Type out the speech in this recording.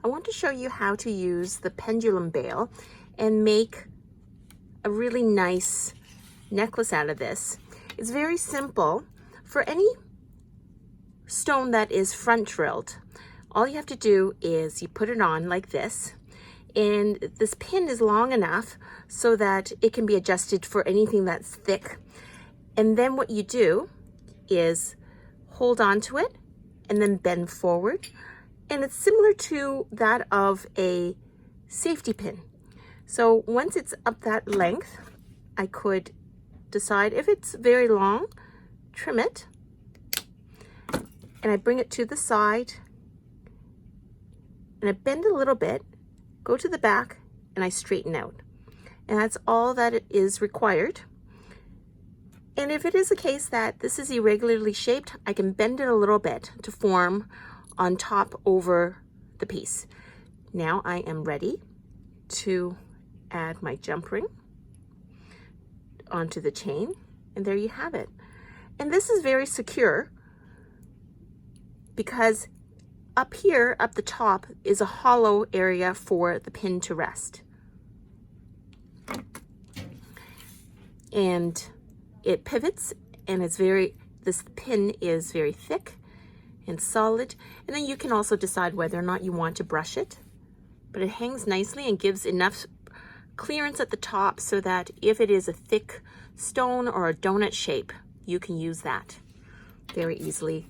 I want to show you how to use the Pendulum Bail and make a really nice necklace out of this. It's very simple. For any stone that is front drilled, all you have to do is you put it on like this, and this pin is long enough so that it can be adjusted for anything that's thick. And then what you do is hold on to it and then bend forward. And it's similar to that of a safety pin. So once it's up that length, I could decide if it's very long, trim it, and I bring it to the side, and I bend a little bit, go to the back, and I straighten out. And that's all that it is required. And if it is a case that this is irregularly shaped, I can bend it a little bit to form on top over the piece. Now I am ready to add my jump ring onto the chain, and there you have it. And this is very secure because up here, up the top, is a hollow area for the pin to rest. And it pivots, and this pin is very thick and solid. And then you can also decide whether or not you want to brush it, but it hangs nicely and gives enough clearance at the top so that if it is a thick stone or a donut shape, you can use that very easily